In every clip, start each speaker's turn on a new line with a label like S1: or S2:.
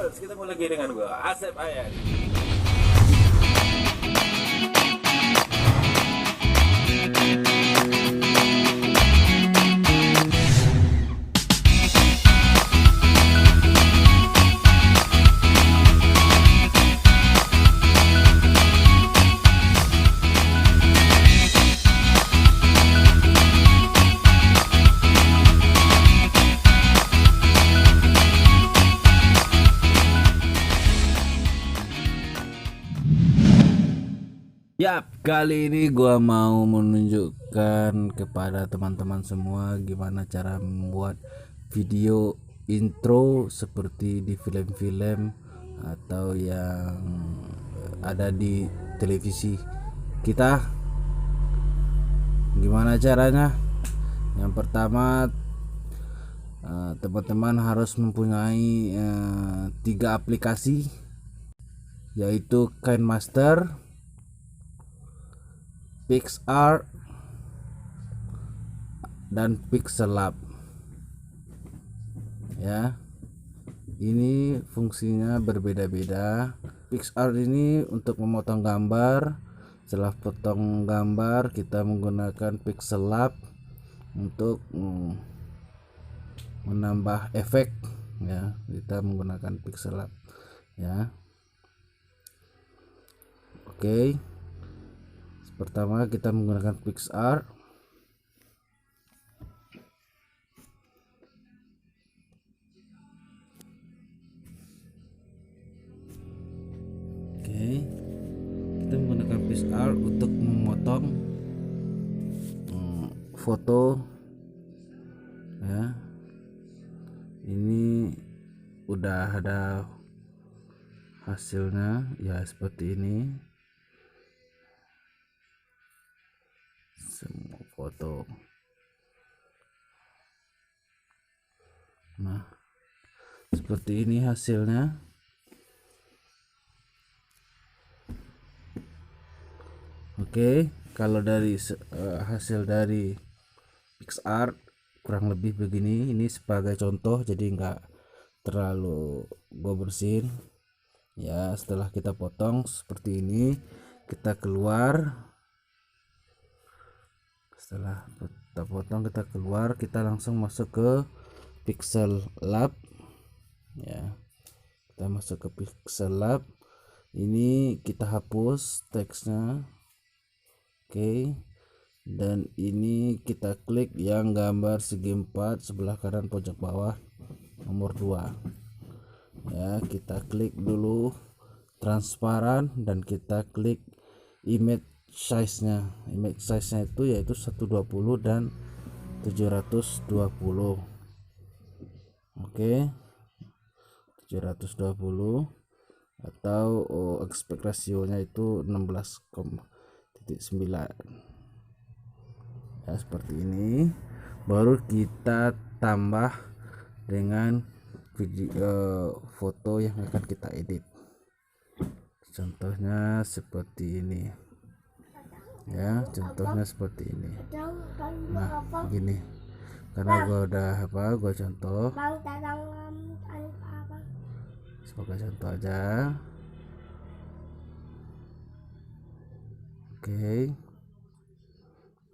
S1: Bos, kita mulai lagi dengan gua Asep Ayat.
S2: Yap, kali ini gua mau menunjukkan kepada teman-teman semua gimana cara membuat video intro seperti di film-film atau yang ada di televisi kita. Gimana caranya? Yang pertama, teman-teman harus mempunyai 3 aplikasi, yaitu KineMaster, PicsArt, dan Pixellab. Ya, ini fungsinya berbeda-beda. PicsArt ini untuk memotong gambar. Setelah potong gambar, kita menggunakan Pixellab untuk menambah efek. Ya, kita menggunakan Pixellab. Ya, oke. Pertama kita menggunakan PicsArt. Oke, kita menggunakan PicsArt untuk memotong foto. Ya, ini udah ada hasilnya ya, seperti ini. Semua foto. Nah, seperti ini hasilnya. Oke, kalau dari hasil dari PicsArt kurang lebih begini. Ini sebagai contoh, jadi nggak terlalu gue bersihin. Ya, setelah kita potong seperti ini, kita keluar. Setelah kita potong, kita keluar, kita langsung masuk ke Pixellab. Ya, kita masuk ke Pixellab. Ini kita hapus teksnya. Oke, dan ini kita klik yang gambar segi 4 sebelah kanan pojok bawah nomor 2. Ya, kita klik dulu transparan dan kita klik image size-nya. Image size-nya itu yaitu 120 dan 720. Oke, 720 atau aspect ratio-nya itu 16,9. Ya, seperti ini. Baru kita tambah dengan video foto yang akan kita edit. Contohnya seperti ini. Ya, contohnya seperti ini. Nah, begini. Karena gua udah gua contoh sebagai contoh aja. Oke.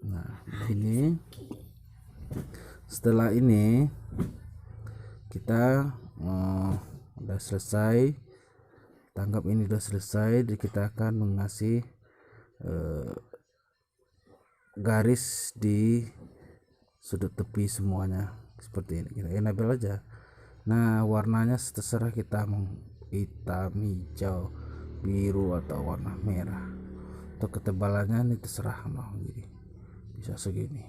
S2: Nah, ini setelah ini kita udah selesai. Tanggap ini udah selesai, jadi kita akan mengasih garis di sudut tepi semuanya seperti ini. Kita enable aja. Nah, warnanya terserah kita, mau hitam, hijau, biru, atau warna merah. Untuk ketebalannya ini terserah mau, jadi bisa segini.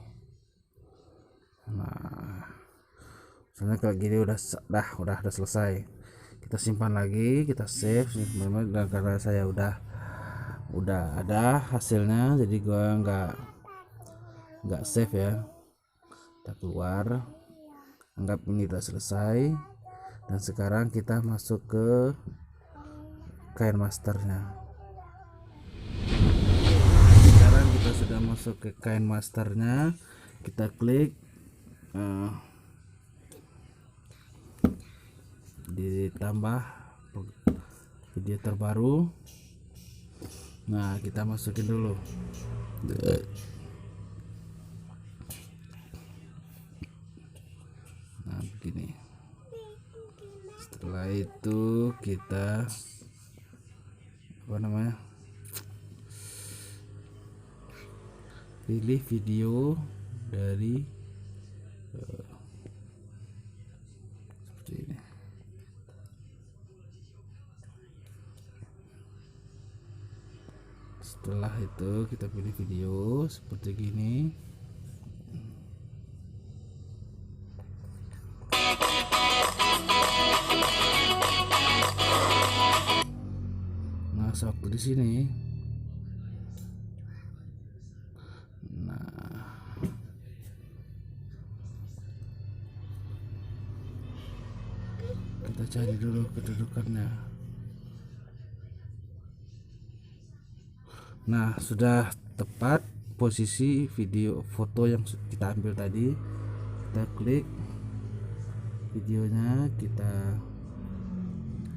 S2: Nah, soalnya kayak gini udah selesai. Kita simpan lagi, kita save. Dan karena saya udah ada hasilnya, jadi gua nggak save ya. Kita keluar, anggap ini udah selesai, dan sekarang kita masuk ke KineMasternya. Sekarang kita sudah masuk ke KineMasternya, kita klik ditambah video terbaru. Nah, kita masukin dulu. Nah, begini. Setelah itu kita pilih video dari seperti ini. Setelah itu kita pilih video seperti gini. Nah, sewaktu di sini, kita cari dulu kedudukannya. Nah, sudah tepat posisi foto yang kita ambil tadi. Kita klik videonya, kita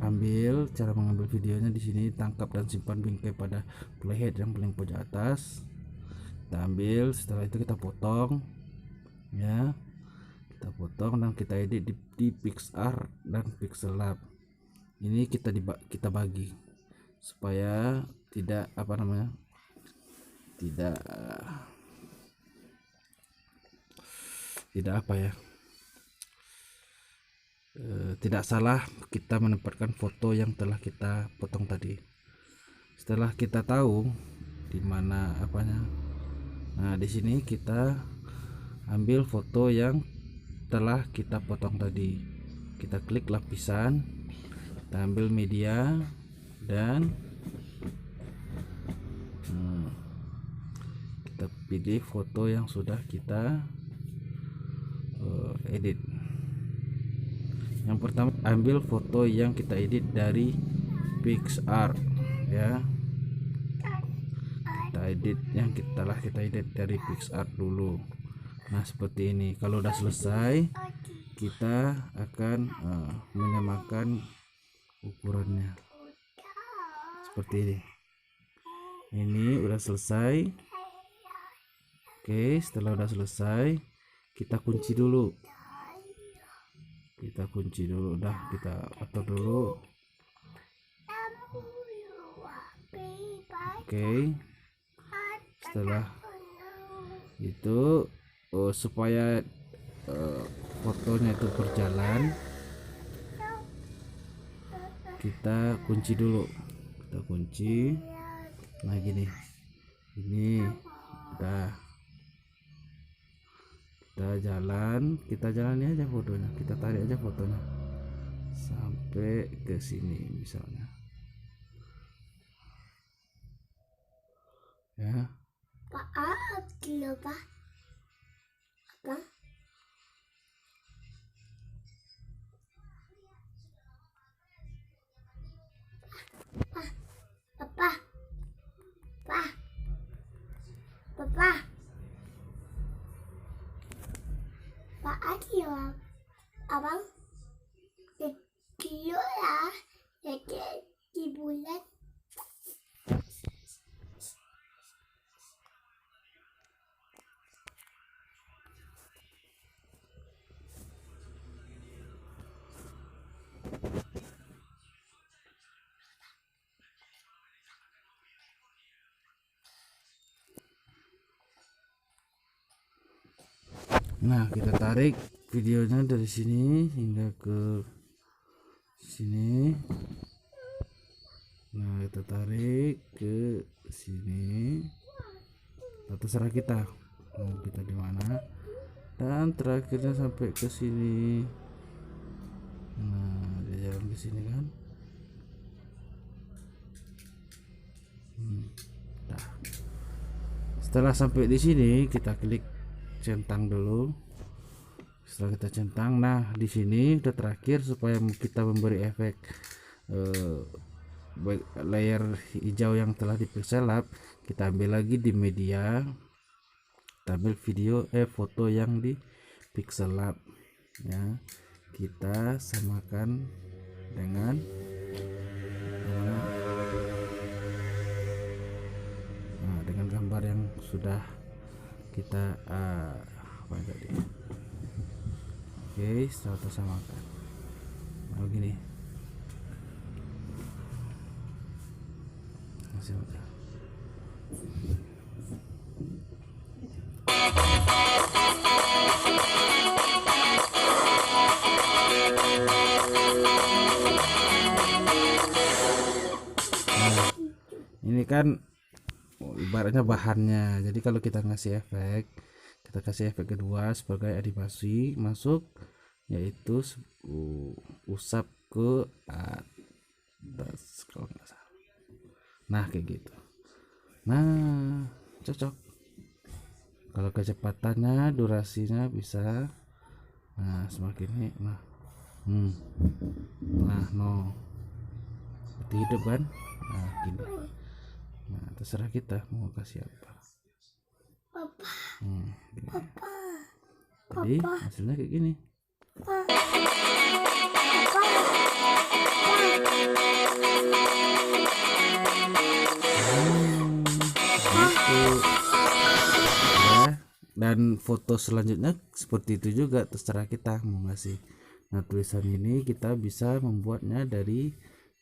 S2: ambil. Cara mengambil videonya di sini, tangkap dan simpan bingkai pada playhead yang paling pojok atas. Kita ambil, setelah itu kita potong ya. Kita potong dan kita edit di PicsArt dan Pixellab. Ini kita bagi supaya tidak tidak salah kita menempatkan foto yang telah kita potong tadi. Setelah kita tahu di mana nah di sini kita ambil foto yang telah kita potong tadi. Kita klik lapisan, kita ambil media dan kita pilih foto yang sudah kita edit. Yang pertama, ambil foto yang kita edit dari PicsArt ya. Kita edit yang telah kita edit dari PicsArt dulu. Nah, seperti ini. Kalau udah selesai, kita akan menyamakan ukurannya seperti ini. Ini udah selesai. Oke, setelah udah selesai, kita kunci dulu. Udah kita atur dulu. Oke, setelah itu supaya fotonya itu berjalan, kita kunci dulu. Kita kunci. Nah, gini, ini udah kita jalani aja fotonya, kita tarik aja fotonya sampai ke sini misalnya ya.
S3: Abang, kilo lah, di bulan.
S2: Nah, kita tarik videonya dari sini hingga ke sini. Nah, kita tarik ke sini. Terserah kita mau kita di mana. Dan terakhirnya sampai ke sini. Nah, dia jalan ke sini kan. Nah, setelah sampai di sini, kita klik centang dulu. Setelah kita centang, nah di sini udah terakhir. Supaya kita memberi efek layer hijau yang telah di Pixellab, kita ambil lagi di media, kita ambil foto yang di Pixellab ya. Kita samakan dengan Nah, dengan gambar yang sudah kita apa tadi. Oke, setelah tersamakan. Nah, begini hasilnya. Ini kan ibaratnya bahannya. Jadi kalau kita ngasih efek, kita kasih efek kedua sebagai animasi masuk, yaitu usap ke atas kalau nggak salah. Nah kayak gitu. Nah cocok. Kalau kecepatannya, durasinya bisa. Nah semakin ini, nah no seperti hidup kan. Nah gini. Nah terserah kita mau kasih apa.
S3: Papa.
S2: Gini.
S3: Papa.
S2: Jadi hasilnya kayak gini. Gitu. Ya, dan foto selanjutnya seperti itu juga, terserah kita mau ngasih. Nah tulisan ini kita bisa membuatnya dari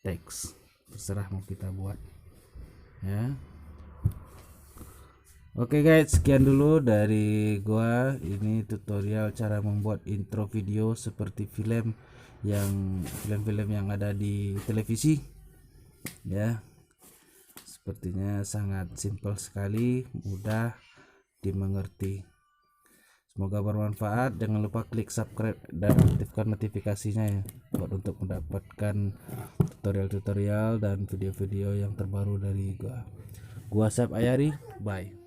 S2: teks, terserah mau kita buat ya. Oke guys, sekian dulu dari gua. Ini tutorial cara membuat intro video seperti film-film yang ada di televisi ya. Sepertinya sangat simpel sekali, mudah dimengerti. Semoga bermanfaat. Jangan lupa klik subscribe dan aktifkan notifikasinya ya, buat untuk mendapatkan tutorial-tutorial dan video-video yang terbaru dari gua. Gua Syaf Ayari, bye.